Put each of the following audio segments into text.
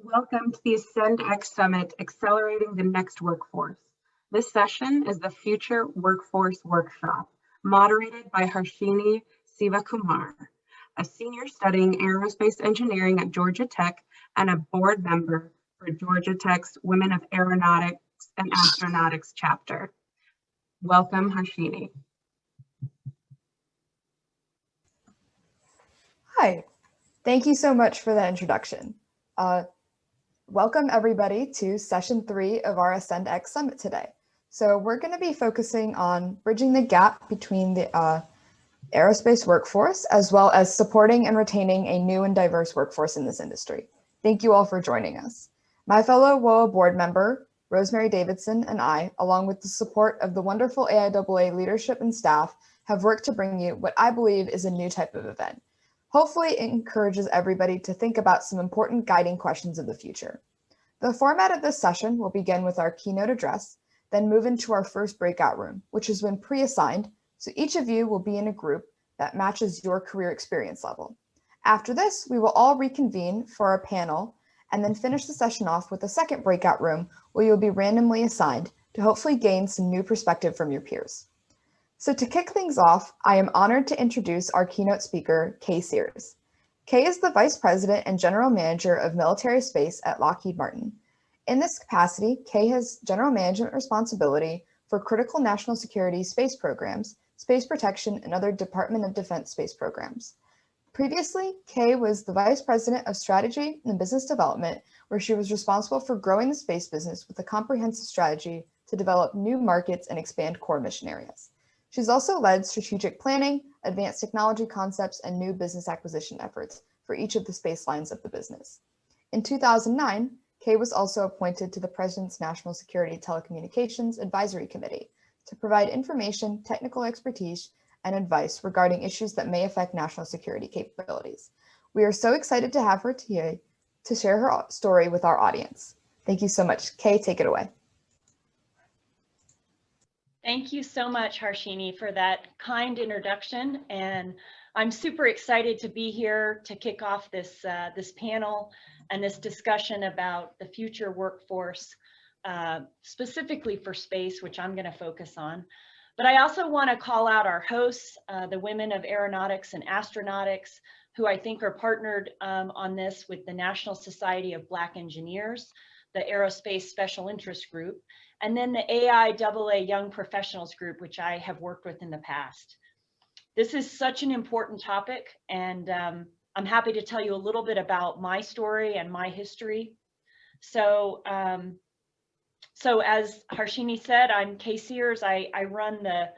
Welcome to the ASCENDxSummit, Accelerating the Next Workforce. This session is the Future Workforce Workshop, moderated by Harshini Sivakumar, a senior studying aerospace engineering at Georgia Tech and a board member for Georgia Tech's Women of Aeronautics and Astronautics chapter. Welcome, Harshini. Hi, thank you so much for that introduction. Welcome everybody to session 3 of our ASCENDxSummit today. So we're going to be focusing on bridging the gap between the aerospace workforce, as well as supporting and retaining a new and diverse workforce in this industry. Thank you all for joining us. My fellow WoAA board member, Rosemary Davidson, and I, along with the support of the wonderful AIAA leadership and staff, have worked to bring you what I believe is a new type of event. Hopefully it encourages everybody to think about some important guiding questions of the future. The format of this session will begin with our keynote address, then move into our first breakout room, which has been pre-assigned, so each of you will be in a group that matches your career experience level. After this, we will all reconvene for our panel and then finish the session off with a second breakout room where you'll be randomly assigned to hopefully gain some new perspective from your peers. So to kick things off, I am honored to introduce our keynote speaker, Kay Sears. Kay is the Vice President and General Manager of Military Space at Lockheed Martin. In this capacity, Kay has general management responsibility for critical national security space programs, space protection, and other Department of Defense space programs. Previously, Kay was the Vice President of Strategy and Business Development, where she was responsible for growing the space business with a comprehensive strategy to develop new markets and expand core mission areas. She's also led strategic planning, advanced technology concepts, and new business acquisition efforts for each of the space lines of the business. In 2009, Kay was also appointed to the President's National Security Telecommunications Advisory Committee to provide information, technical expertise, and advice regarding issues that may affect national security capabilities. We are so excited to have her today to share her story with our audience. Thank you so much. Kay, take it away. Thank you so much, Harshini, for that kind introduction. And I'm super excited to be here to kick off this, this panel and this discussion about the future workforce, specifically for space, which I'm going to focus on. But I also want to call out our hosts, the Women of Aeronautics and Astronautics, who I think are partnered on this with the National Society of Black Engineers, the Aerospace Special Interest Group, and then the AIAA Young Professionals Group, which I have worked with in the past. This is such an important topic, and I'm happy to tell you a little bit about my story and my history. So as Harshini said, I'm Kay Sears. I run the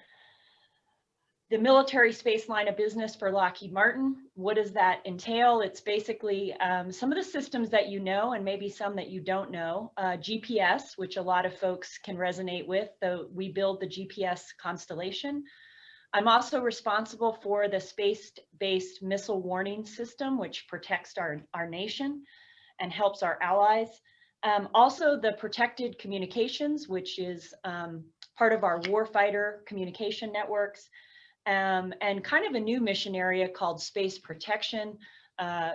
military space line of business for Lockheed Martin. What does that entail? It's basically some of the systems that you know and maybe some that you don't know. GPS, which a lot of folks can resonate with, though we build the GPS constellation. I'm also responsible for the space-based missile warning system, which protects our nation and helps our allies. Also the protected communications, which is part of our warfighter communication networks. And kind of a new mission area called space protection.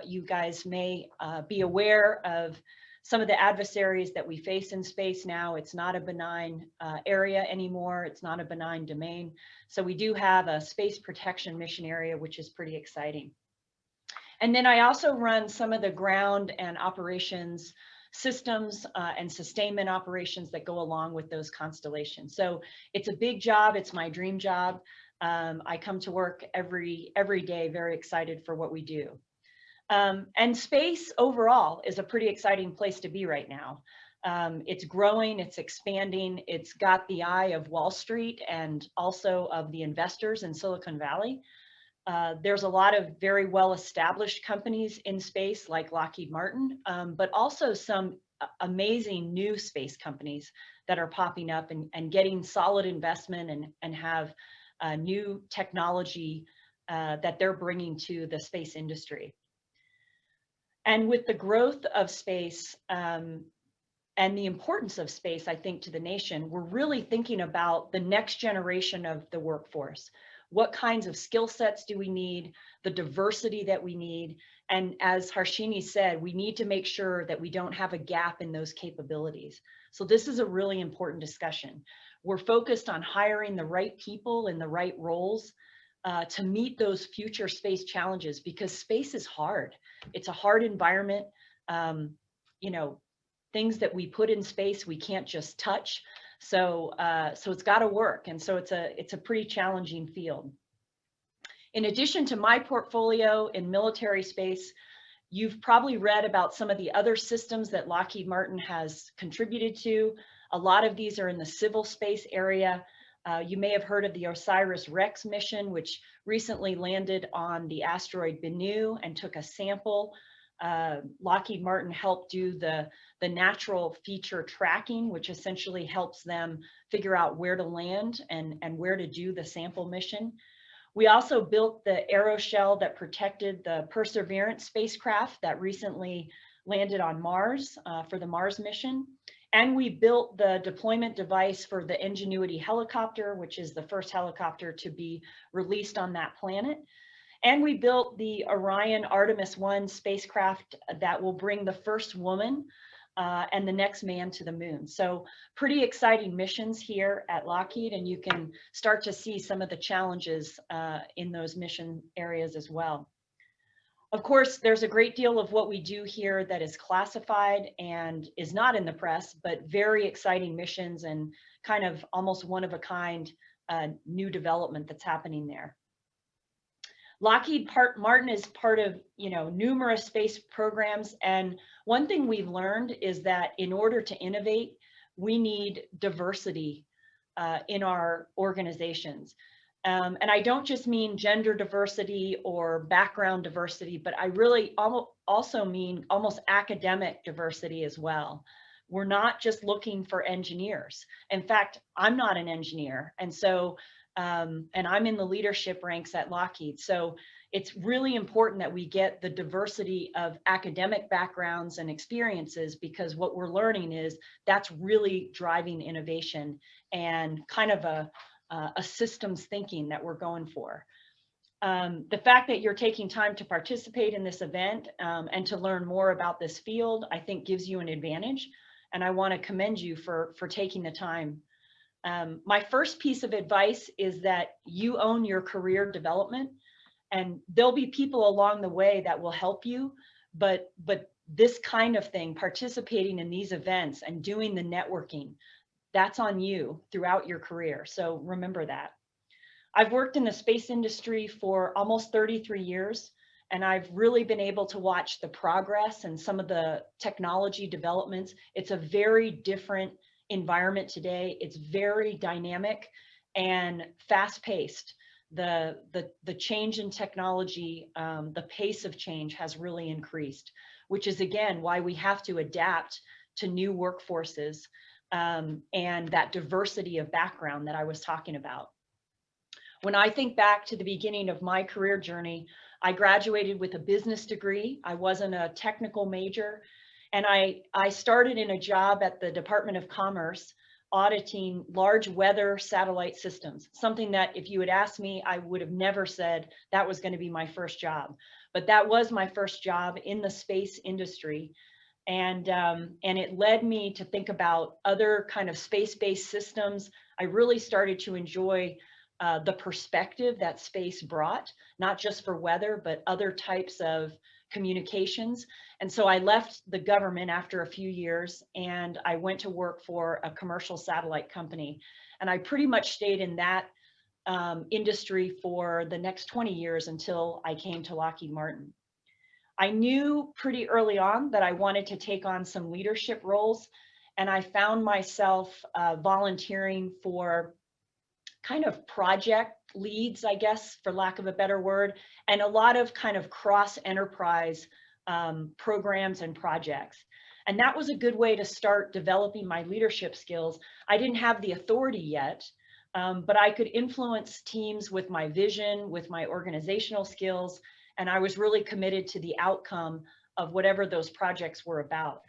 You guys may be aware of some of the adversaries that we face in space now. It's not a benign area anymore. It's not a benign domain. So we do have a space protection mission area, which is pretty exciting. And then I also run some of the ground and operations systems and sustainment operations that go along with those constellations. So it's a big job. It's my dream job. I come to work every day very excited for what we do. And space overall is a pretty exciting place to be right now. It's growing, it's expanding, it's got the eye of Wall Street and also of the investors in Silicon Valley. There's a lot of very well-established companies in space like Lockheed Martin, but also some amazing new space companies that are popping up and getting solid investment and have new technology that they're bringing to the space industry. And with the growth of space and the importance of space, I think, to the nation, we're really thinking about the next generation of the workforce. what kinds of skill sets do we need, the diversity that we need. And as Harshini said, we need to make sure that we don't have a gap in those capabilities. So this is a really important discussion. We're focused on hiring the right people in the right roles to meet those future space challenges, because space is hard. It's a hard environment. You know, things that we put in space, we can't just touch. So it's got to work. And so it's a pretty challenging field. In addition to my portfolio in military space, you've probably read about some of the other systems that Lockheed Martin has contributed to. A lot of these are in the civil space area. You may have heard of the OSIRIS-REx mission, which recently landed on the asteroid Bennu and took a sample. Lockheed Martin helped do the natural feature tracking, which essentially helps them figure out where to land and where to do the sample mission. We also built the aeroshell that protected the Perseverance spacecraft that recently landed on Mars for the Mars mission. And we built the deployment device for the Ingenuity helicopter, which is the first helicopter to be released on that planet. And we built the Orion Artemis 1 spacecraft that will bring the first woman and the next man to the moon. So pretty exciting missions here at Lockheed, and you can start to see some of the challenges in those mission areas as well. Of course, there's a great deal of what we do here that is classified and is not in the press, but very exciting missions and kind of almost one of a kind new development that's happening there. Lockheed Martin is part of, numerous space programs. And one thing we've learned is that in order to innovate, we need diversity in our organizations. And I don't just mean gender diversity or background diversity, but I really also mean almost academic diversity as well. We're not just looking for engineers. In fact, I'm not an engineer. And so, and I'm in the leadership ranks at Lockheed. So it's really important that we get the diversity of academic backgrounds and experiences, because what we're learning is that's really driving innovation and kind of a systems thinking that we're going for. The fact that you're taking time to participate in this event and to learn more about this field, I think gives you an advantage. And I want to commend you for taking the time. My first piece of advice is that you own your career development, and there'll be people along the way that will help you, but this kind of thing, participating in these events and doing the networking, that's on you throughout your career. So remember that. I've worked in the space industry for almost 33 years, and I've really been able to watch the progress and some of the technology developments. It's a very different environment today. It's very dynamic and fast-paced. The change in technology, the pace of change has really increased, which is again why we have to adapt to new workforces and that diversity of background that I was talking about. When I think back to the beginning of my career journey, I graduated with a business degree. I wasn't a technical major. And I started in a job at the Department of Commerce auditing large weather satellite systems, something that if you had asked me, I would have never said that was going to be my first job. But that was my first job in the space industry. And it led me to think about other kind of space-based systems. I really started to enjoy the perspective that space brought, not just for weather, but other types of communications. And so I left the government after a few years and I went to work for a commercial satellite company. And I pretty much stayed in that industry for the next 20 years until I came to Lockheed Martin. I knew pretty early on that I wanted to take on some leadership roles, and I found myself volunteering for kind of project leads, I guess, for lack of a better word, and a lot of kind of cross-enterprise programs and projects. And that was a good way to start developing my leadership skills. I didn't have the authority yet, but I could influence teams with my vision, with my organizational skills, and I was really committed to the outcome of whatever those projects were about.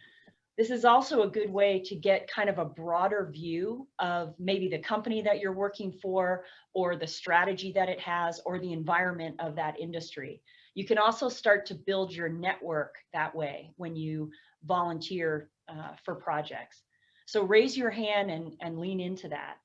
This is also a good way to get kind of a broader view of maybe the company that you're working for, or the strategy that it has, or the environment of that industry. You can also start to build your network that way when you volunteer for projects. So raise your hand and lean into that.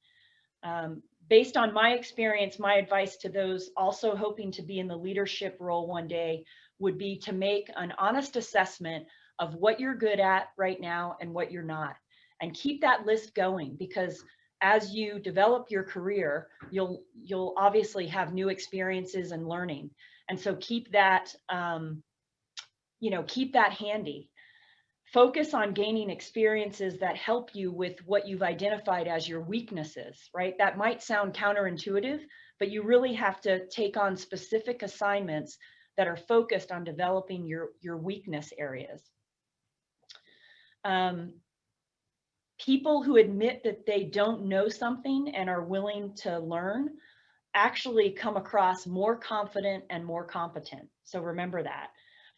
Based on my experience, my advice to those also hoping to be in the leadership role one day would be to make an honest assessment of what you're good at right now and what you're not, and keep that list going, because as you develop your career, you'll obviously have new experiences and learning. And so keep that, keep that handy. Focus on gaining experiences that help you with what you've identified as your weaknesses, right? That might sound counterintuitive, but you really have to take on specific assignments that are focused on developing your weakness areas. People who admit that they don't know something and are willing to learn actually come across more confident and more competent. So remember that.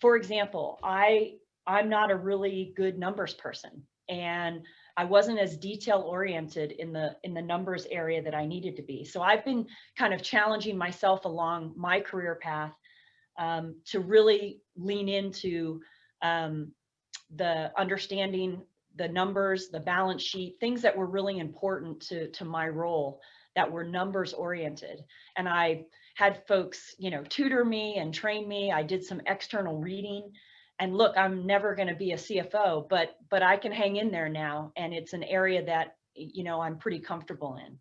For example, I'm not a really good numbers person, and I wasn't as detail oriented in the numbers area that I needed to be. So I've been kind of challenging myself along my career path to really lean into the understanding the numbers, the balance sheet, things that were really important to my role that were numbers oriented. And I had folks, tutor me and train me. I did some external reading. And look, I'm never going to be a CFO, but I can hang in there now. And it's an area that, I'm pretty comfortable in.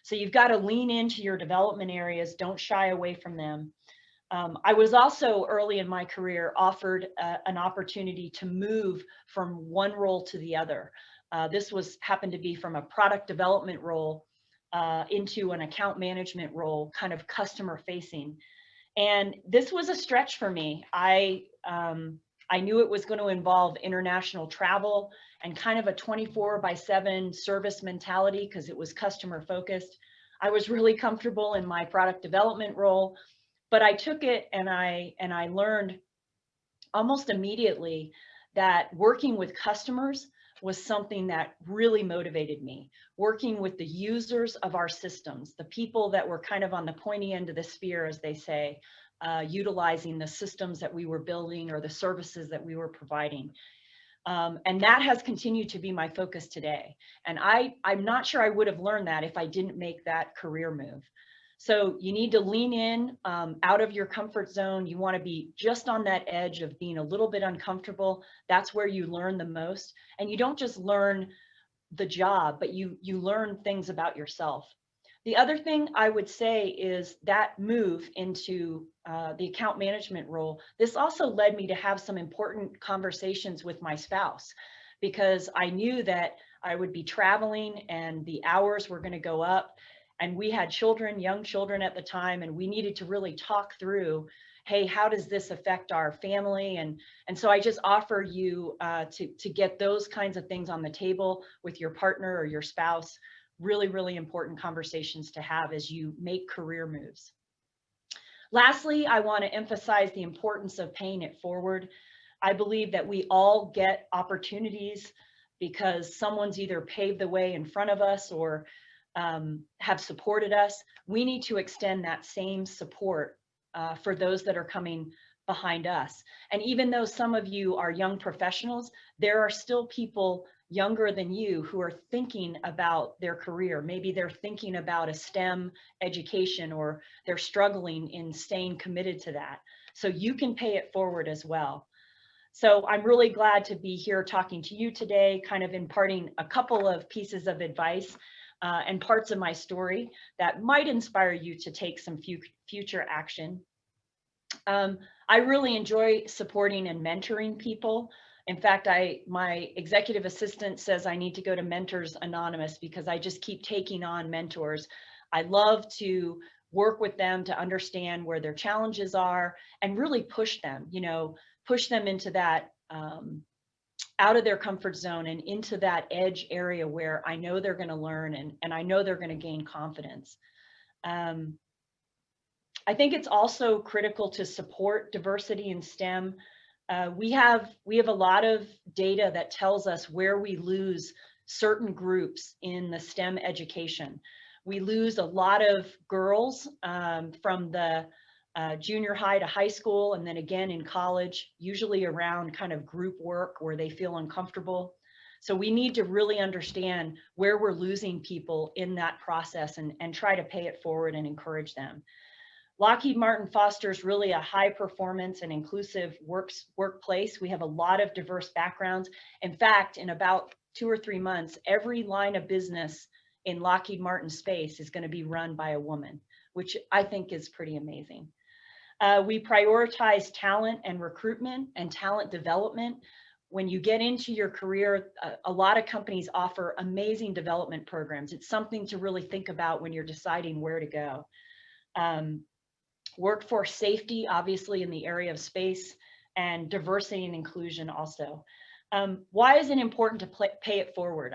So you've got to lean into your development areas. Don't shy away from them. I was also early in my career offered an opportunity to move from one role to the other. This happened to be from a product development role into an account management role, kind of customer facing. And this was a stretch for me. I knew it was going to involve international travel and kind of a 24/7 service mentality because it was customer focused. I was really comfortable in my product development role, but I took it and I learned almost immediately that working with customers was something that really motivated me. Working with the users of our systems, the people that were kind of on the pointy end of the spear, as they say, utilizing the systems that we were building or the services that we were providing. And that has continued to be my focus today. And I'm not sure I would have learned that if I didn't make that career move. So you need to lean in out of your comfort zone. You want to be just on that edge of being a little bit uncomfortable. That's where you learn the most. And you don't just learn the job, but you learn things about yourself. The other thing I would say is that move into the account management role, this also led me to have some important conversations with my spouse, because I knew that I would be traveling and the hours were going to go up. And we had children, young children at the time, and we needed to really talk through, hey, how does this affect our family? And so I just offer you to get those kinds of things on the table with your partner or your spouse. Really, really important conversations to have as you make career moves. Lastly, I want to emphasize the importance of paying it forward. I believe that we all get opportunities because someone's either paved the way in front of us or have supported us. We need to extend that same support for those that are coming behind us. And even though some of you are young professionals, there are still people younger than you who are thinking about their career. Maybe they're thinking about a STEM education, or they're struggling in staying committed to that. So you can pay it forward as well. So I'm really glad to be here talking to you today, kind of imparting a couple of pieces of advice and parts of my story that might inspire you to take some future action. I really enjoy supporting and mentoring people. In fact, my executive assistant says I need to go to Mentors Anonymous because I just keep taking on mentors. I love to work with them to understand where their challenges are and really push them, push them into that out of their comfort zone and into that edge area where I know they're going to learn and I know they're going to gain confidence. I think it's also critical to support diversity in STEM We have a lot of data that tells us where we lose certain groups in the STEM education. We lose a lot of girls from the junior high to high school, and then again in college, usually around kind of group work where they feel uncomfortable. So we need to really understand where we're losing people in that process and try to pay it forward and encourage them. Lockheed Martin fosters really a high performance and inclusive workplace. We have a lot of diverse backgrounds. In fact, in about 2 or 3 months, every line of business in Lockheed Martin space is going to be run by a woman, which I think is pretty amazing. We prioritize talent and recruitment and talent development. When you get into your career, a lot of companies offer amazing development programs. It's something to really think about when you're deciding where to go. Workforce safety, obviously in the area of space, and diversity and inclusion also. Why is it important to pay it forward?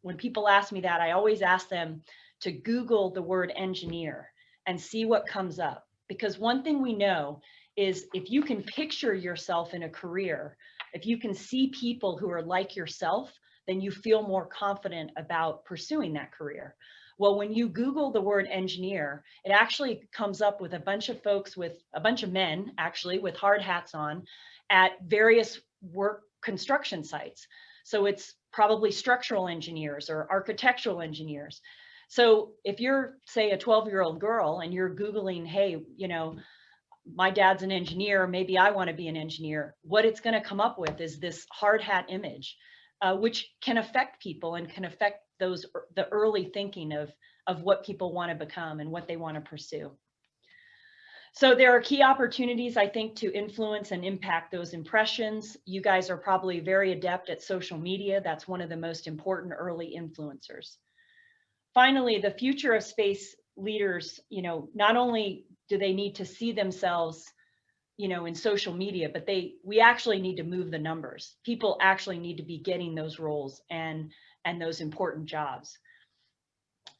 When people ask me that, I always ask them to Google the word engineer and see what comes up. Because one thing we know is if you can picture yourself in a career, if you can see people who are like yourself, then you feel more confident about pursuing that career. Well, when you Google the word engineer, it actually comes up with a bunch of folks a bunch of men actually with hard hats on at various construction sites. So it's probably structural engineers or architectural engineers. So if you're, say, a 12-year-old girl and you're Googling, hey, my dad's an engineer, maybe I want to be an engineer, what it's going to come up with is this hard hat image, which can affect people and can affect the early thinking of what people want to become and what they want to pursue. So there are key opportunities, I think, to influence and impact those impressions. You guys are probably very adept at social media. That's one of the most important early influencers. Finally, the future of space leaders, not only do they need to see themselves, in social media, but we actually need to move the numbers. People actually need to be getting those roles and those important jobs.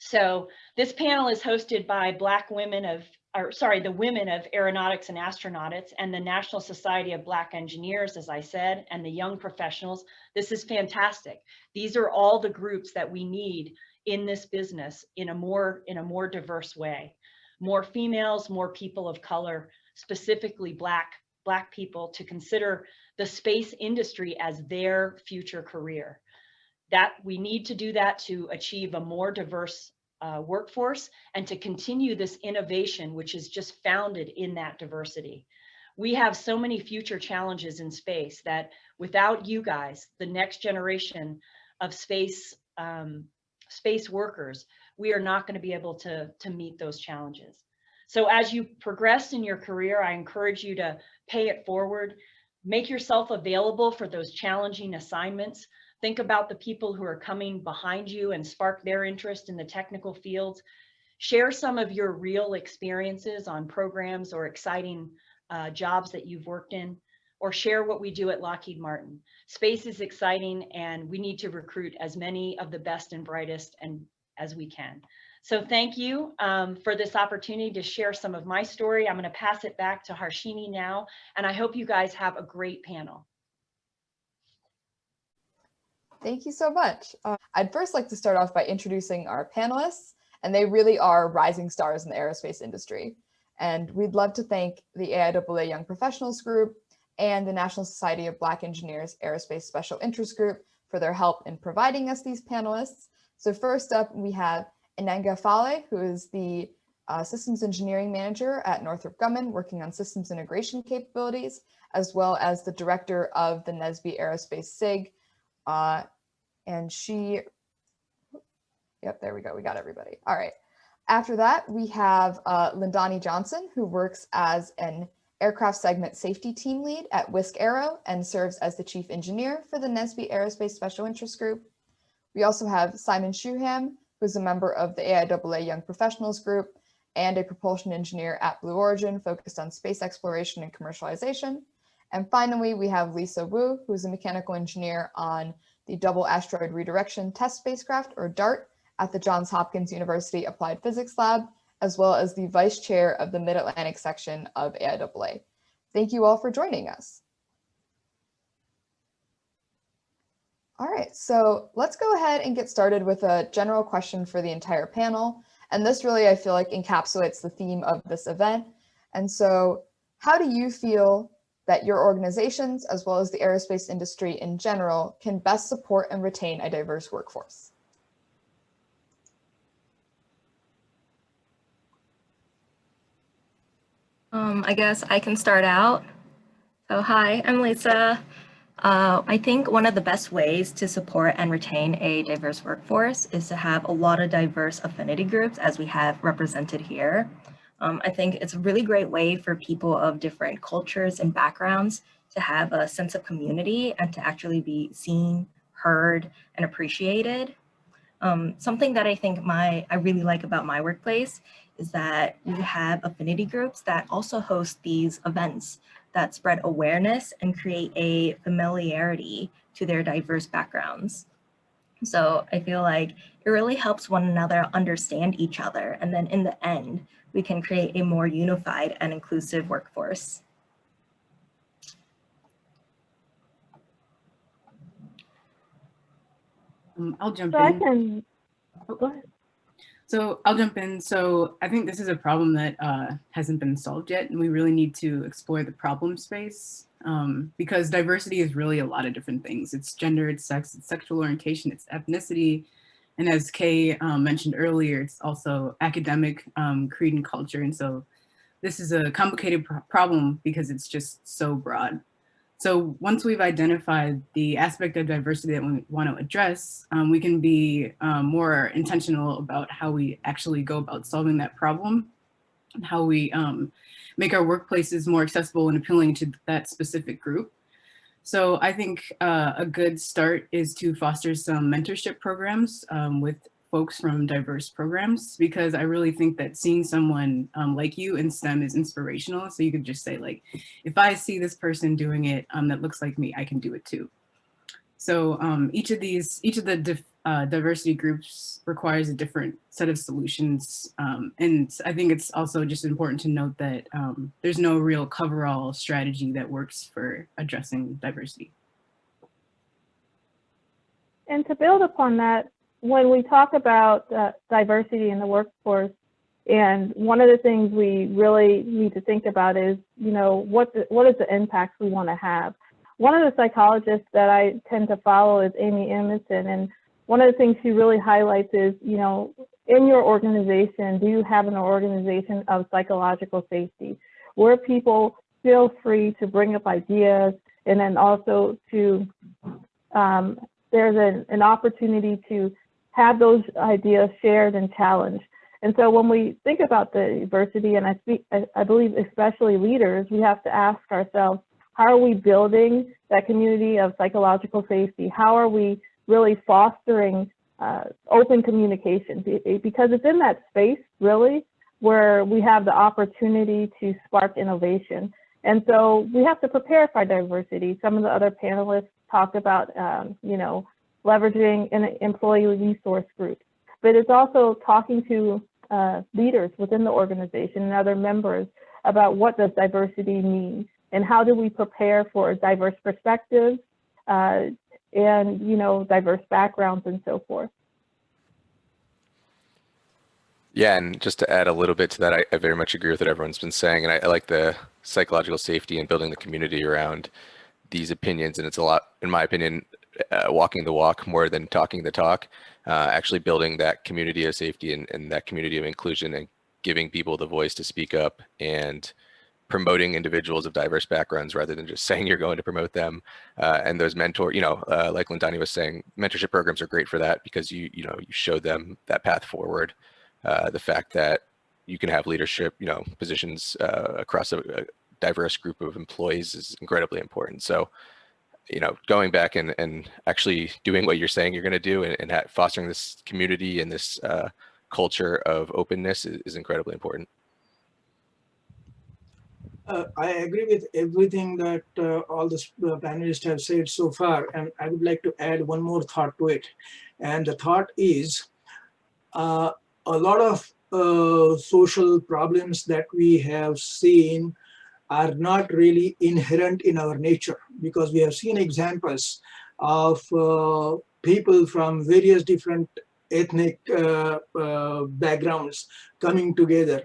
So this panel is hosted by the women of Aeronautics and Astronautics and the National Society of Black Engineers, as I said, and the Young Professionals. This is fantastic. These are all the groups that we need in this business in a more diverse way. More females, more people of color, specifically Black people, to consider the space industry as their future career. That we need to do that to achieve a more diverse workforce and to continue this innovation, which is just founded in that diversity. We have so many future challenges in space that without you guys, the next generation of space workers, we are not going to be able to meet those challenges. So as you progress in your career, I encourage you to pay it forward, make yourself available for those challenging assignments. Think about the people who are coming behind you and spark their interest in the technical fields. Share some of your real experiences on programs or exciting jobs that you've worked in, or share what we do at Lockheed Martin. Space is exciting and we need to recruit as many of the best and brightest as we can. So thank you for this opportunity to share some of my story. I'm going to pass it back to Harshini now, and I hope you guys have a great panel. Thank you so much. I'd first like to start off by introducing our panelists, and they really are rising stars in the aerospace industry. And we'd love to thank the AIAA Young Professionals Group and the National Society of Black Engineers Aerospace Special Interest Group for their help in providing us these panelists. So first up, we have Enanga Fale, who is the Systems Engineering Manager at Northrop Grumman, working on systems integration capabilities, as well as the Director of the NSBE Aerospace SIG. And she, yep, there we go. We got everybody. All right. After that, we have Lindani Johnson, who works as an aircraft segment safety team lead at Whisk Aero and serves as the chief engineer for the NSBE Aerospace Special Interest Group. We also have Simon Shuham, who's a member of the AIAA Young Professionals Group and a propulsion engineer at Blue Origin, focused on space exploration and commercialization. And finally, we have Lisa Wu, who's a mechanical engineer on the Double Asteroid Redirection Test Spacecraft, or DART, at the Johns Hopkins University Applied Physics Lab, as well as the vice chair of the Mid-Atlantic section of AIAA. Thank you all for joining us. All right, so let's go ahead and get started with a general question for the entire panel. And this really, I feel like, encapsulates the theme of this event. And so how do you feel that your organizations, as well as the aerospace industry in general, can best support and retain a diverse workforce? I guess I can start out. So hi, I'm Lisa. I think one of the best ways to support and retain a diverse workforce is to have a lot of diverse affinity groups, as we have represented here. I think it's a really great way for people of different cultures and backgrounds to have a sense of community and to actually be seen, heard, and appreciated. Something that I think I really like about my workplace is that we have affinity groups that also host these events that spread awareness and create a familiarity to their diverse backgrounds. So I feel like it really helps one another understand each other. And then in the end, we can create a more unified and inclusive workforce. I'll jump So in. go ahead. So I'll jump in. So I think this is a problem that hasn't been solved yet, and we really need to explore the problem space because diversity is really a lot of different things. It's gender, it's sex, it's sexual orientation, it's ethnicity, and as Kay mentioned earlier, it's also academic, creed, and culture. And so this is a complicated problem because it's just so broad. So once we've identified the aspect of diversity that we want to address, we can be more intentional about how we actually go about solving that problem and how we make our workplaces more accessible and appealing to that specific group. So I think a good start is to foster some mentorship programs with folks from diverse programs, because I really think that seeing someone like you in STEM is inspirational. So you could just say, like, if I see this person doing it that looks like me, I can do it too. So each of the diversity groups requires a different set of solutions. And I think it's also just important to note that there's no real coverall strategy that works for addressing diversity. And to build upon that, when we talk about diversity in the workforce, and one of the things we really need to think about is, you know, what is the impact we want to have? One of the psychologists that I tend to follow is Amy Emerson, and one of the things she really highlights is, you know, in your organization, do you have an organization of psychological safety where people feel free to bring up ideas, and then also to, there's an opportunity to have those ideas shared and challenged. And so when we think about the diversity, and I believe especially leaders, we have to ask ourselves, how are we building that community of psychological safety? How are we really fostering open communication? Because it's in that space, really, where we have the opportunity to spark innovation. And so we have to prepare for diversity. Some of the other panelists talked about, you know, leveraging an employee resource group, but it's also talking to leaders within the organization and other members about what does diversity mean and how do we prepare for diverse perspectives and, you know, diverse backgrounds and so forth. Yeah, and just to add a little bit to that, I very much agree with what everyone's been saying, and I like the psychological safety and building the community around these opinions, and it's a lot, in my opinion, walking the walk more than talking the talk, actually building that community of safety and that community of inclusion and giving people the voice to speak up and promoting individuals of diverse backgrounds rather than just saying you're going to promote them. And those mentor, you know, like Lindani was saying, mentorship programs are great for that because you show them that path forward. The fact that you can have leadership, you know, positions across a diverse group of employees is incredibly important. So, you know, going back and actually doing what you're saying you're going to do and fostering this community and this culture of openness is incredibly important. I agree with everything that all the panelists have said so far, and I would like to add one more thought to it. And the thought is a lot of social problems that we have seen are not really inherent in our nature, because we have seen examples of people from various different ethnic backgrounds coming together,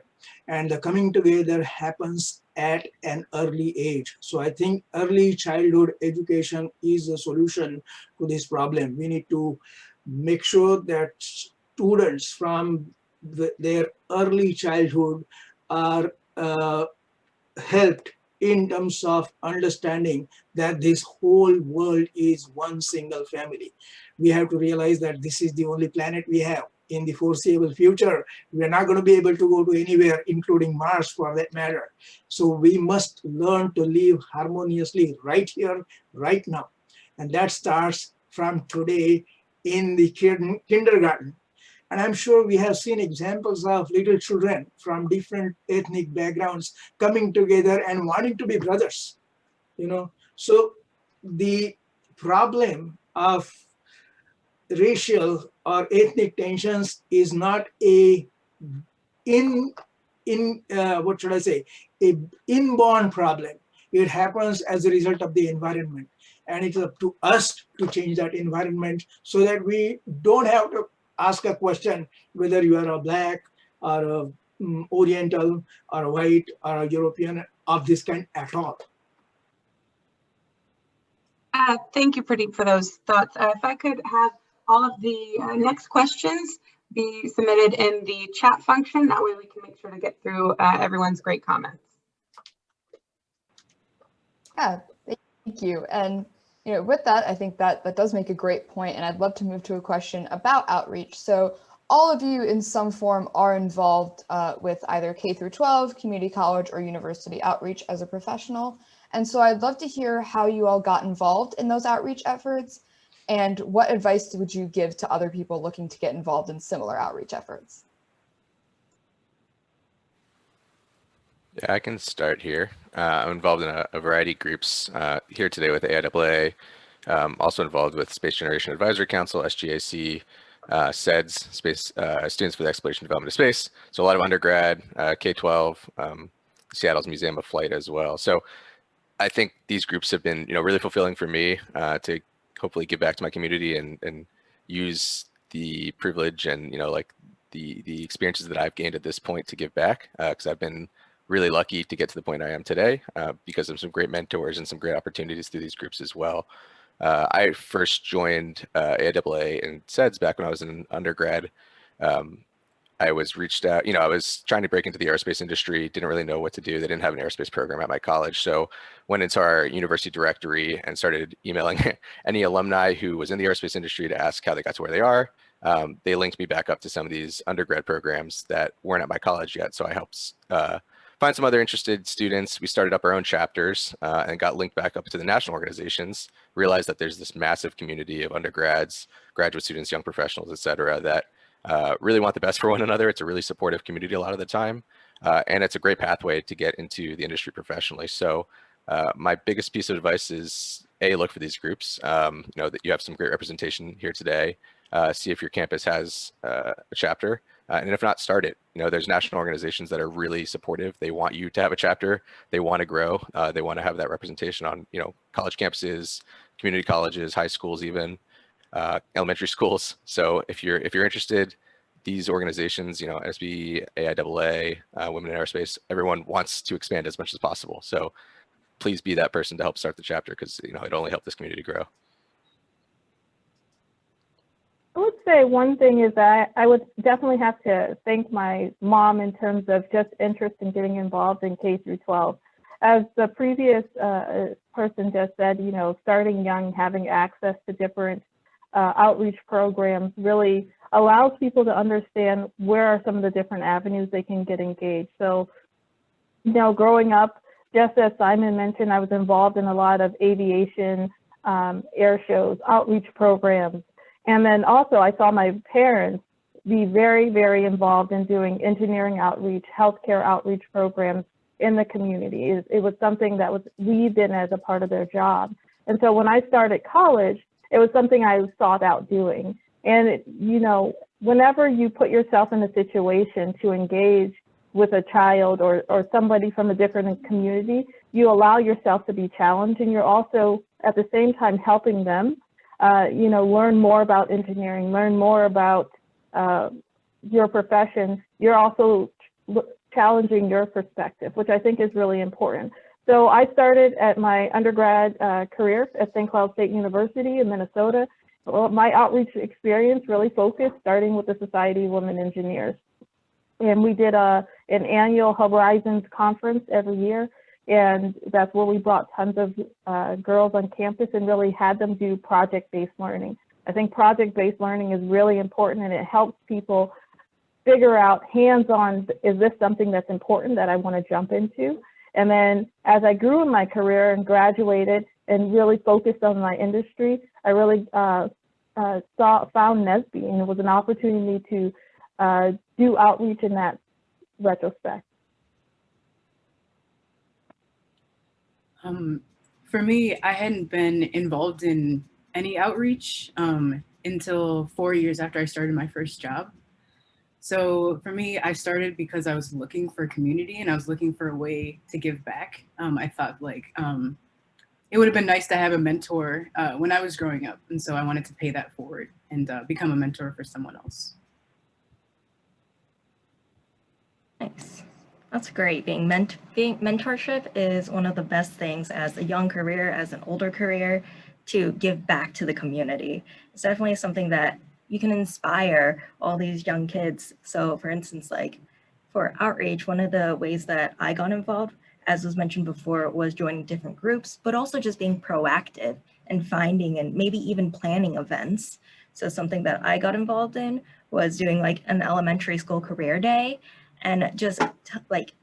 and the coming together happens at an early age. So I think early childhood education is a solution to this problem. We need to make sure that students from their early childhood are helped in terms of understanding that this whole world is one single family. We have to realize that this is the only planet we have. In the foreseeable future, we are not going to be able to go to anywhere, including Mars for that matter. So we must learn to live harmoniously right here, right now. And that starts from today in the kindergarten. And I'm sure we have seen examples of little children from different ethnic backgrounds coming together and wanting to be brothers, you know. So the problem of racial or ethnic tensions is not a what should I say, a inborn problem. It happens as a result of the environment, and it's up to us to change that environment so that we don't have to ask a question whether you are a black or a Oriental or a white or a European of this kind at all. Thank you, Pradeep, for those thoughts. If I could have all of the next questions be submitted in the chat function, that way we can make sure to get through everyone's great comments. Yeah, thank you. And with that, I think that does make a great point, and I'd love to move to a question about outreach. So all of you in some form are involved with either K through 12, community college, or university outreach as a professional. And so I'd love to hear how you all got involved in those outreach efforts, and what advice would you give to other people looking to get involved in similar outreach efforts? Yeah, I can start here. I'm involved in a variety of groups here today with AIAA, also involved with Space Generation Advisory Council, SGAC, SEDS, Space Students for the Exploration and Development of Space. So a lot of undergrad, K-12, Seattle's Museum of Flight as well. So I think these groups have been, really fulfilling for me to hopefully give back to my community and use the privilege and, like the experiences that I've gained at this point to give back, because I've been really lucky to get to the point I am today because of some great mentors and some great opportunities through these groups as well. I first joined AIAA and SEDS back when I was in undergrad. I was reached out, I was trying to break into the aerospace industry, didn't really know what to do. They didn't have an aerospace program at my college. So went into our university directory and started emailing any alumni who was in the aerospace industry to ask how they got to where they are. They linked me back up to some of these undergrad programs that weren't at my college yet. So I helped find some other interested students. We started up our own chapters and got linked back up to the national organizations, realized that there's this massive community of undergrads, graduate students, young professionals, et cetera, that really want the best for one another. It's a really supportive community a lot of the time. And it's a great pathway to get into the industry professionally. So my biggest piece of advice is look for these groups, that you have some great representation here today. See if your campus has a chapter. And if not, start it. There's national organizations that are really supportive. They want you to have a chapter. They want to grow. They want to have that representation on, college campuses, community colleges, high schools, even elementary schools. So if you're interested, these organizations, NSBE, AIAA, Women in Aerospace, everyone wants to expand as much as possible. So please be that person to help start the chapter, because it only help this community grow. I would say one thing is that I would definitely have to thank my mom in terms of just interest in getting involved in K through 12. As the previous person just said, starting young, having access to different outreach programs really allows people to understand where are some of the different avenues they can get engaged. So, growing up, just as Simon mentioned, I was involved in a lot of aviation, air shows, outreach programs. And then also I saw my parents be very, very involved in doing engineering outreach, healthcare outreach programs in the community. It was something that was weaved in as a part of their job. And so when I started college, it was something I sought out doing. And, whenever you put yourself in a situation to engage with a child or somebody from a different community, you allow yourself to be challenged, and you're also at the same time helping them, learn more about engineering, learn more about your profession. You're also challenging your perspective, which I think is really important. So I started at my undergrad career at St. Cloud State University in Minnesota. Well, my outreach experience really focused starting with the Society of Women Engineers. And we did an annual Horizons conference every year. And that's where we brought tons of girls on campus and really had them do project-based learning. I think project-based learning is really important, and it helps people figure out hands-on, is this something that's important that I want to jump into? And then as I grew in my career and graduated and really focused on my industry, I really found NSBE, and it was an opportunity to do outreach in that retrospect. For me, I hadn't been involved in any outreach until 4 years after I started my first job. So for me, I started because I was looking for community and I was looking for a way to give back. I thought it would have been nice to have a mentor when I was growing up. And so I wanted to pay that forward and become a mentor for someone else. Nice. That's great. Mentorship is one of the best things as a young career, as an older career, to give back to the community. It's definitely something that you can inspire all these young kids. So for instance, like for outreach, one of the ways that I got involved, as was mentioned before, was joining different groups, but also just being proactive and finding and maybe even planning events. So something that I got involved in was doing like an elementary school career day, and just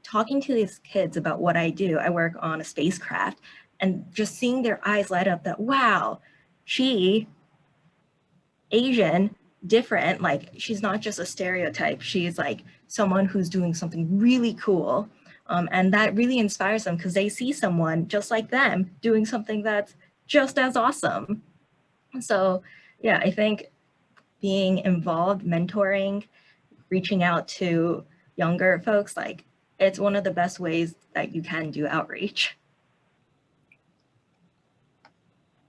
talking to these kids about what I do. I work on a spacecraft, and just seeing their eyes light up that, wow, she, Asian, different, like she's not just a stereotype, she's like someone who's doing something really cool. And that really inspires them because they see someone just like them doing something that's just as awesome. So yeah, I think being involved, mentoring, reaching out to younger folks, like it's one of the best ways that you can do outreach.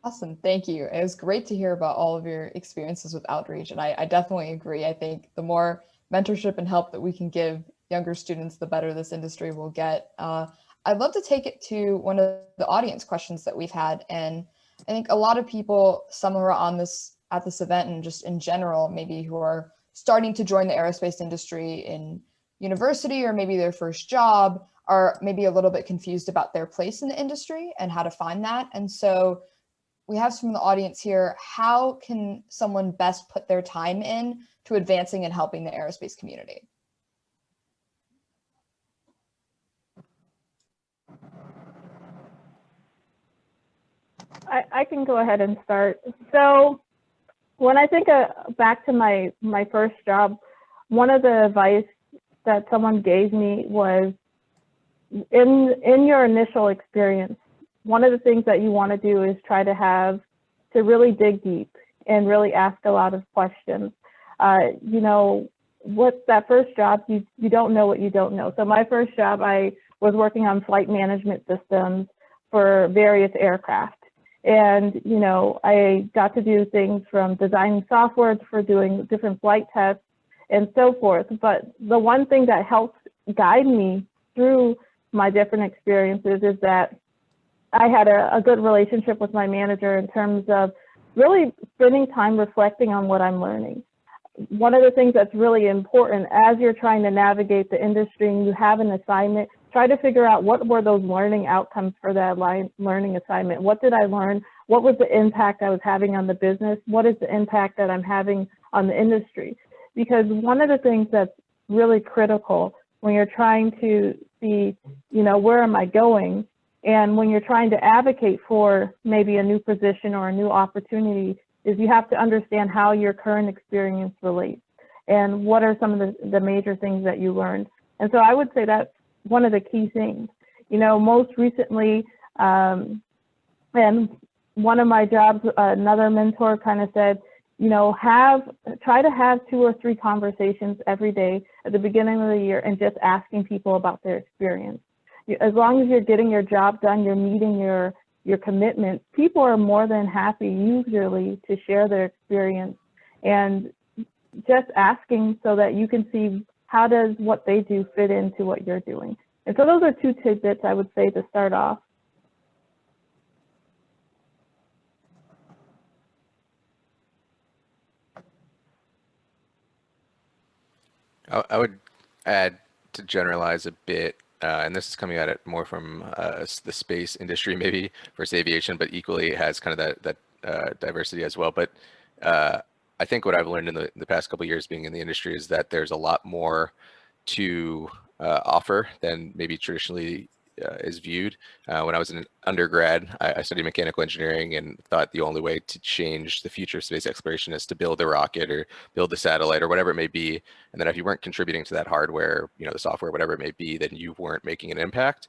Awesome, thank you. It was great to hear about all of your experiences with outreach, and I definitely agree. I think the more mentorship and help that we can give younger students, the better this industry will get. I'd love to take it to one of the audience questions that we've had, and I think a lot of people, some who are on this at this event and just in general, maybe who are starting to join the aerospace industry in university or maybe their first job, are maybe a little bit confused about their place in the industry and how to find that. And so we have some of the audience here. How can someone best put their time in to advancing and helping the aerospace community? I can go ahead and start. So when I think back to my first job, one of the advice that someone gave me was, in your initial experience, one of the things that you want to do is try to really dig deep and really ask a lot of questions. What's that first job? You don't know what you don't know. So my first job, I was working on flight management systems for various aircraft. And, I got to do things from designing software for doing different flight tests and so forth. But the one thing that helps guide me through my different experiences is that I had a good relationship with my manager in terms of really spending time reflecting on what I'm learning. One of the things that's really important as you're trying to navigate the industry and you have an assignment, try to figure out what were those learning outcomes for that learning assignment. What did I learn? What was the impact I was having on the business? What is the impact that I'm having on the industry? Because one of the things that's really critical when you're trying to see, where am I going? And when you're trying to advocate for maybe a new position or a new opportunity, is you have to understand how your current experience relates and what are some of the major things that you learned. And so I would say that's one of the key things. Most recently, and one of my jobs, another mentor kind of said, try to have 2 or 3 conversations every day at the beginning of the year and just asking people about their experience. As long as you're getting your job done, you're meeting your commitment, people are more than happy usually to share their experience, and just asking so that you can see how does what they do fit into what you're doing. And so those are 2 tidbits I would say to start off. I would add, to generalize a bit, and this is coming at it more from the space industry maybe versus aviation, but equally it has kind of that diversity as well. But I think what I've learned in the past couple of years being in the industry is that there's a lot more to offer than maybe traditionally is viewed. When I was an undergrad, I studied mechanical engineering and thought the only way to change the future of space exploration is to build a rocket or build a satellite or whatever it may be. And then if you weren't contributing to that hardware, the software, whatever it may be, then you weren't making an impact.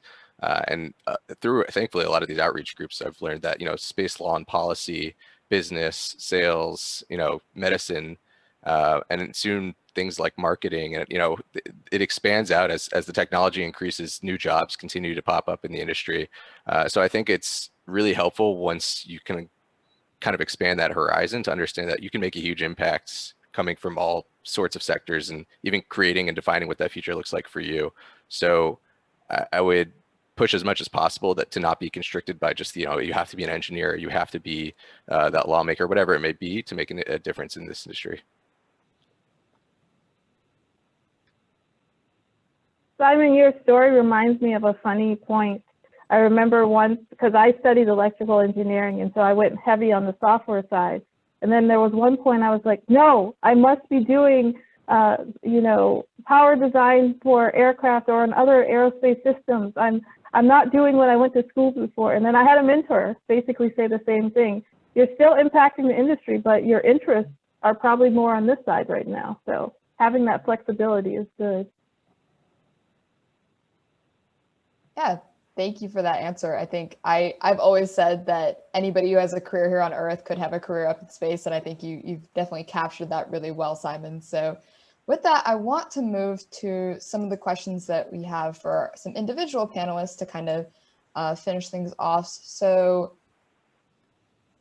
Through, thankfully, a lot of these outreach groups, I've learned that, space law and policy, business, sales, medicine, and soon things like marketing, and it expands out as the technology increases. New jobs continue to pop up in the industry, so I think it's really helpful once you can kind of expand that horizon to understand that you can make a huge impact coming from all sorts of sectors, and even creating and defining what that future looks like for you. So I would push as much as possible to not be constricted by just, you have to be an engineer, you have to be that lawmaker, whatever it may be, to make a difference in this industry. Simon, your story reminds me of a funny point. I remember once, because I studied electrical engineering, and so I went heavy on the software side. And then there was one point I was like, no, I must be doing, power design for aircraft or on other aerospace systems. I'm not doing what I went to school for. And then I had a mentor basically say the same thing. You're still impacting the industry, but your interests are probably more on this side right now. So having that flexibility is good. Yeah, thank you for that answer. I think I've always said that anybody who has a career here on Earth could have a career up in space, and I think you've definitely captured that really well, Simon. So with that, I want to move to some of the questions that we have for some individual panelists to kind of finish things off. So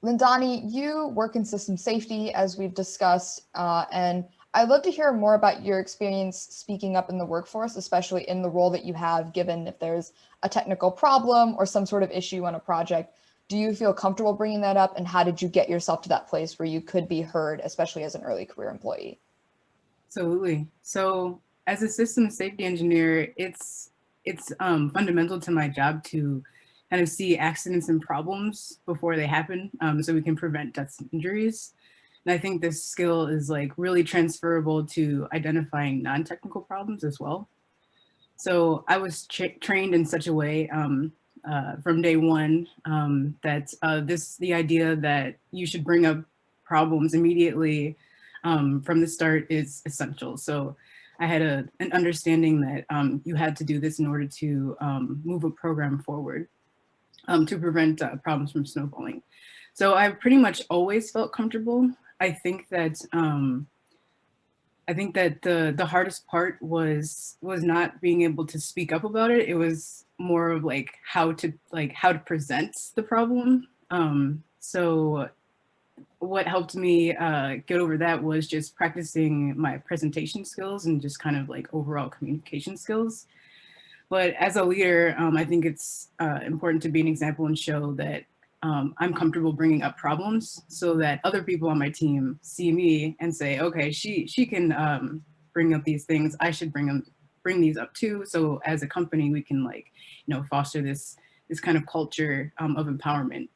Lindani, you work in system safety, as we've discussed, and I'd love to hear more about your experience speaking up in the workforce, especially in the role that you have, given if there's a technical problem or some sort of issue on a project. Do you feel comfortable bringing that up, and how did you get yourself to that place where you could be heard, especially as an early career employee? Absolutely. So as a system safety engineer, it's fundamental to my job to kind of see accidents and problems before they happen, so we can prevent deaths and injuries. And I think this skill is like really transferable to identifying non-technical problems as well. So I was trained in such a way from day one that the idea that you should bring up problems immediately from the start is essential. So I had an understanding that you had to do this in order to move a program forward to prevent problems from snowballing. So I pretty much always felt comfortable. I think that the hardest part was not being able to speak up about it. It was more of like how to present the problem. So what helped me get over that was just practicing my presentation skills and just kind of like overall communication skills. But as a leader, I think it's important to be an example and show that I'm comfortable bringing up problems so that other people on my team see me and say, okay, she can bring up these things. I should bring these up too. So as a company, we can foster this kind of culture of empowerment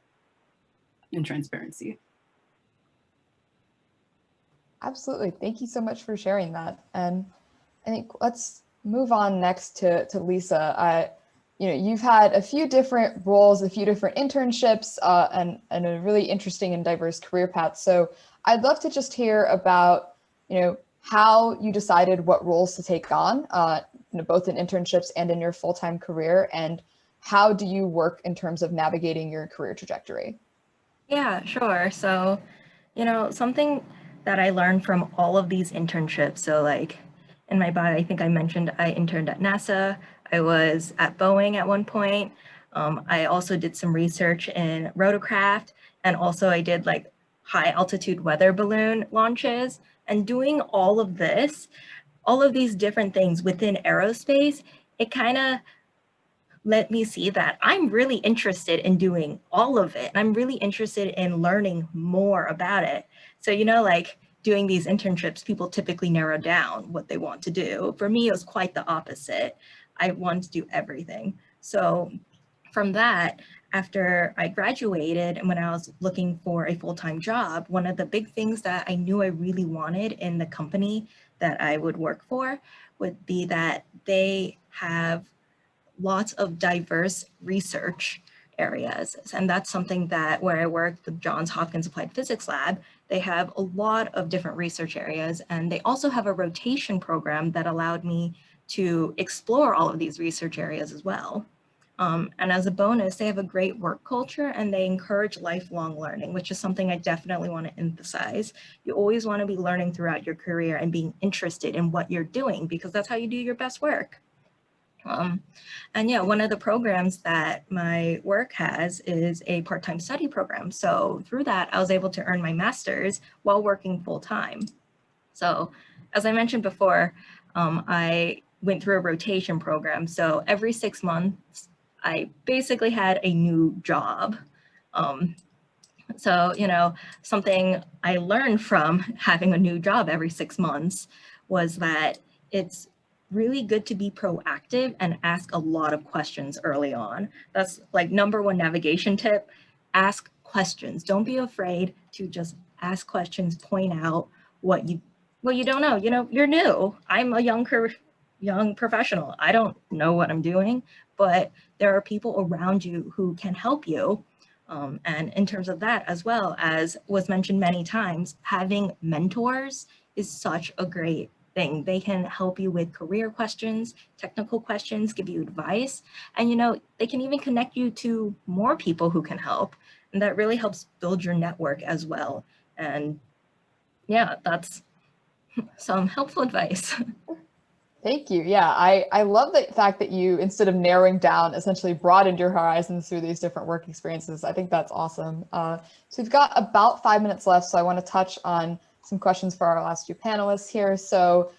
and transparency. Absolutely. Thank you so much for sharing that. And I think let's move on next to Lisa. You've had a few different roles, a few different internships, and a really interesting and diverse career path. So I'd love to just hear about, how you decided what roles to take on, both in internships and in your full-time career, and how do you work in terms of navigating your career trajectory? Yeah, sure. So, something that I learned from all of these internships. So like in my bio, I think I mentioned I interned at NASA. I was at Boeing at one point. I also did some research in rotorcraft, and also I did like high altitude weather balloon launches. And doing all of this, all of these different things within aerospace, it kind of let me see that I'm really interested in doing all of it. And I'm really interested in learning more about it. So, you know, like doing these internships, people typically narrow down what they want to do. For me, it was quite the opposite. I wanted to do everything. So from that, after I graduated and when I was looking for a full-time job, one of the big things that I knew I really wanted in the company that I would work for would be that they have lots of diverse research areas. And that's something that where I work, the Johns Hopkins Applied Physics Lab, they have a lot of different research areas. And they also have a rotation program that allowed me to explore all of these research areas as well. And as a bonus, they have a great work culture and they encourage lifelong learning, which is something I definitely want to emphasize. You always want to be learning throughout your career and being interested in what you're doing, because that's how you do your best work. And yeah, one of the programs that my work has is a part-time study program. So through that, I was able to earn my master's while working full-time. So as I mentioned before, I went through a rotation program. So every 6 months, I basically had a new job. So, you know, something I learned from having a new job every 6 months was that it's really good to be proactive and ask a lot of questions early on. That's like #1 navigation tip. Ask questions. Don't be afraid to just ask questions, point out what you don't know. You know, you're new. I'm a young professional. I don't know what I'm doing, but there are people around you who can help you. And in terms of that, as well as was mentioned many times, having mentors is such a great thing. They can help you with career questions, technical questions, give you advice, and you know, they can even connect you to more people who can help. And that really helps build your network as well. And yeah, that's some helpful advice. Thank you. Yeah, I love the fact that you, instead of narrowing down, essentially broadened your horizons through these different work experiences. I think that's awesome. So we've got about 5 minutes left, so I want to touch on some questions for our last two panelists here. So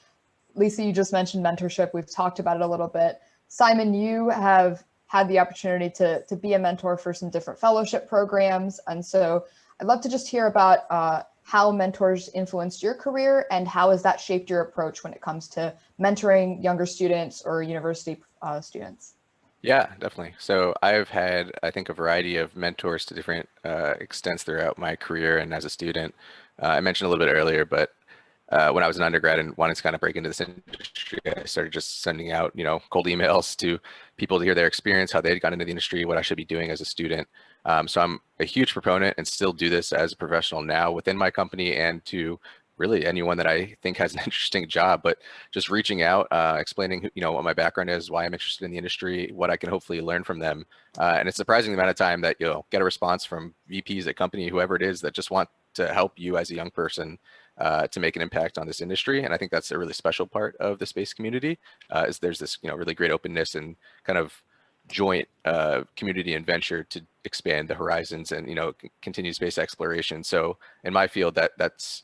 Lisa, you just mentioned mentorship. We've talked about it a little bit. Simon, you have had the opportunity to be a mentor for some different fellowship programs. And so I'd love to just hear about how mentors influenced your career and how has that shaped your approach when it comes to mentoring younger students or university students? Yeah, definitely. So I've had, I think, a variety of mentors to different extents throughout my career and as a student. I mentioned a little bit earlier, but when I was an undergrad and wanted to kind of break into this industry, I started just sending out, cold emails to people to hear their experience, how they had gotten into the industry, what I should be doing as a student. So I'm a huge proponent and still do this as a professional now within my company and to really anyone that I think has an interesting job, but just reaching out, explaining, what my background is, why I'm interested in the industry, what I can hopefully learn from them. And it's surprising the amount of time that you'll get a response from VPs at company, whoever it is, that just want to help you as a young person to make an impact on this industry. And I think that's a really special part of the space community is there's this, really great openness and kind of joint community and venture to expand the horizons and, continue space exploration. So in my field, that's,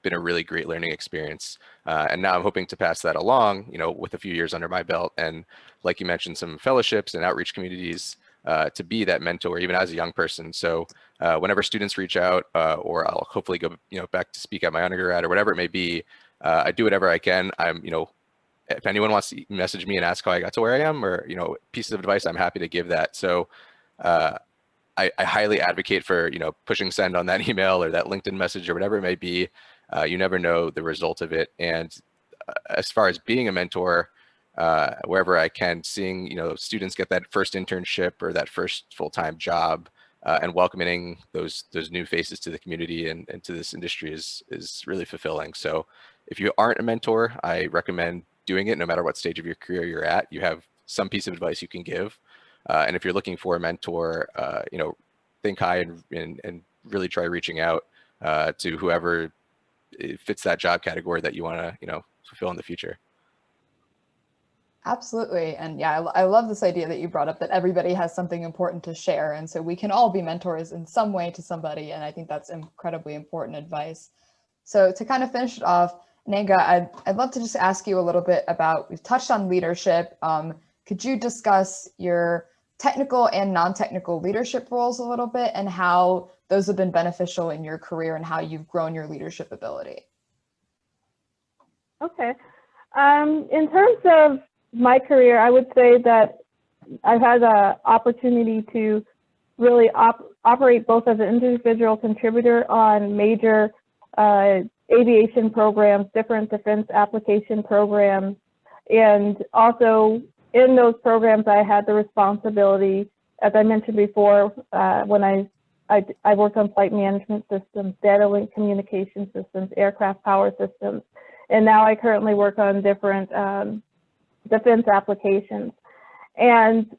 been a really great learning experience. And now I'm hoping to pass that along, with a few years under my belt. And like you mentioned, some fellowships and outreach communities to be that mentor, even as a young person. So whenever students reach out or I'll hopefully go, back to speak at my undergrad or whatever it may be, I do whatever I can. I'm, if anyone wants to message me and ask how I got to where I am or, pieces of advice, I'm happy to give that. So I highly advocate for, pushing send on that email or that LinkedIn message or whatever it may be. You never know the result of it. And as far as being a mentor, wherever I can, seeing, students get that first internship or that first full-time job and welcoming those new faces to the community and to this industry is really fulfilling. So if you aren't a mentor, I recommend doing it no matter what stage of your career you're at. You have some piece of advice you can give. And if you're looking for a mentor, think high and really try reaching out to whoever it fits that job category that you want to, you know, fulfill in the future. Absolutely. And yeah, I love this idea that you brought up, that everybody has something important to share. And so we can all be mentors in some way to somebody. And I think that's incredibly important advice. So to kind of finish it off, Enanga, I'd love to just ask you a little bit about, we've touched on leadership. Could you discuss your technical and non-technical leadership roles a little bit, and how those have been beneficial in your career and how you've grown your leadership ability? Okay. In terms of my career, I would say that I've had the opportunity to really operate both as an individual contributor on major aviation programs, different defense application programs, and also in those programs I had the responsibility, as I mentioned before, when I worked on flight management systems, data link communication systems, aircraft power systems, and now I currently work on different defense applications. And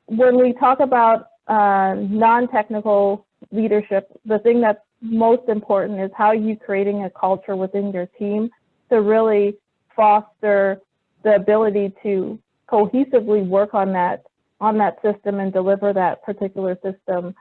when we talk about non-technical leadership, the thing that's most important is how you creating a culture within your team to really foster the ability to cohesively work on that system and deliver that particular system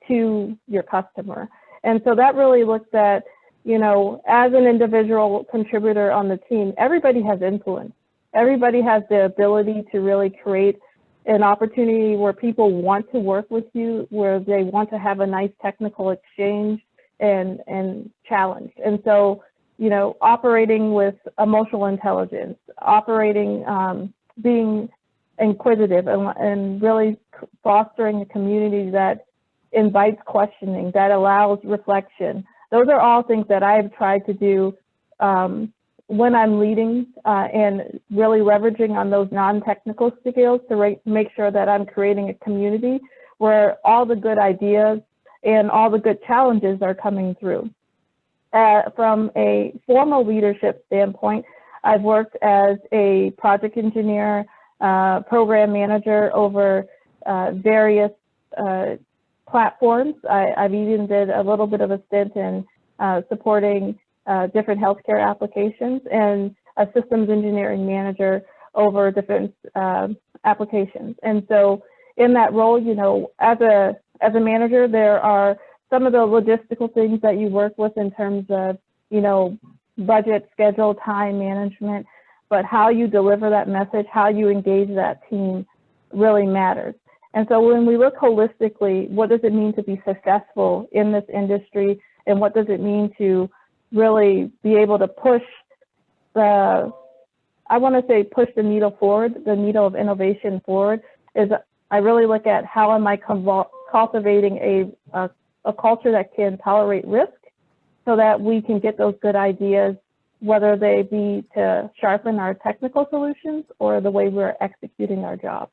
to your customer. And so that really looks at, you know, as an individual contributor on the team, everybody has influence. Everybody has the ability to really create an opportunity where people want to work with you, where they want to have a nice technical exchange and challenge. And so, you know, operating with emotional intelligence, operating, being inquisitive, and really fostering a community that invites questioning, that allows reflection. Those are all things that I've tried to do when I'm leading, and really leveraging on those non-technical skills to make sure that I'm creating a community where all the good ideas and all the good challenges are coming through. From a formal leadership standpoint, I've worked as a project engineer, program manager over various platforms. I've even did a little bit of a stint in supporting different healthcare applications, and a systems engineering manager over different applications. And so in that role, you know, as a manager, there are some of the logistical things that you work with in terms of, you know, budget, schedule, time management, but how you deliver that message, how you engage that team really matters. And so when we look holistically, what does it mean to be successful in this industry, and what does it mean to really be able to push the, I want to say push the needle forward, the needle of innovation forward, is I really look at how am I cultivating a culture that can tolerate risk so that we can get those good ideas, whether they be to sharpen our technical solutions or the way we're executing our job.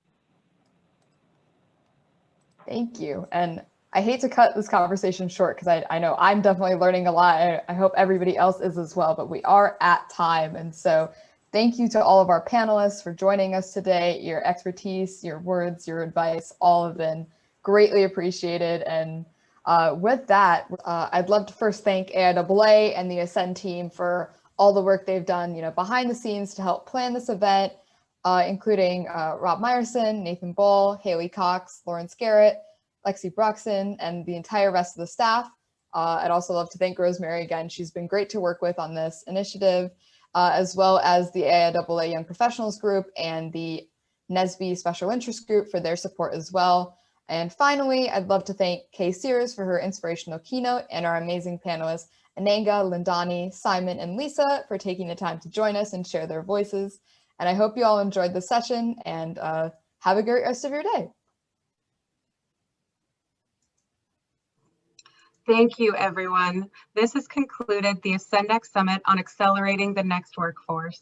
Thank you. And I hate to cut this conversation short because I know I'm definitely learning a lot. I hope everybody else is as well, but we are at time. And so thank you to all of our panelists for joining us today. Your expertise, your words, your advice, all have been greatly appreciated. And with that, I'd love to first thank AIAA and the Ascend team for all the work they've done, you know, behind the scenes to help plan this event, including Rob Meyerson, Nathan Bull, Haley Cox, Lauren Scarrett, Lexi Broxson, and the entire rest of the staff. I'd also love to thank Rosemary again. She's been great to work with on this initiative, as well as the AIAA Young Professionals Group and the NSBE Special Interest Group for their support as well. And finally, I'd love to thank Kay Sears for her inspirational keynote, and our amazing panelists, Enanga, Lindani, Simon, and Lisa, for taking the time to join us and share their voices. And I hope you all enjoyed the session, and have a great rest of your day. Thank you, everyone. This has concluded the ASCENDx Summit on accelerating the next workforce.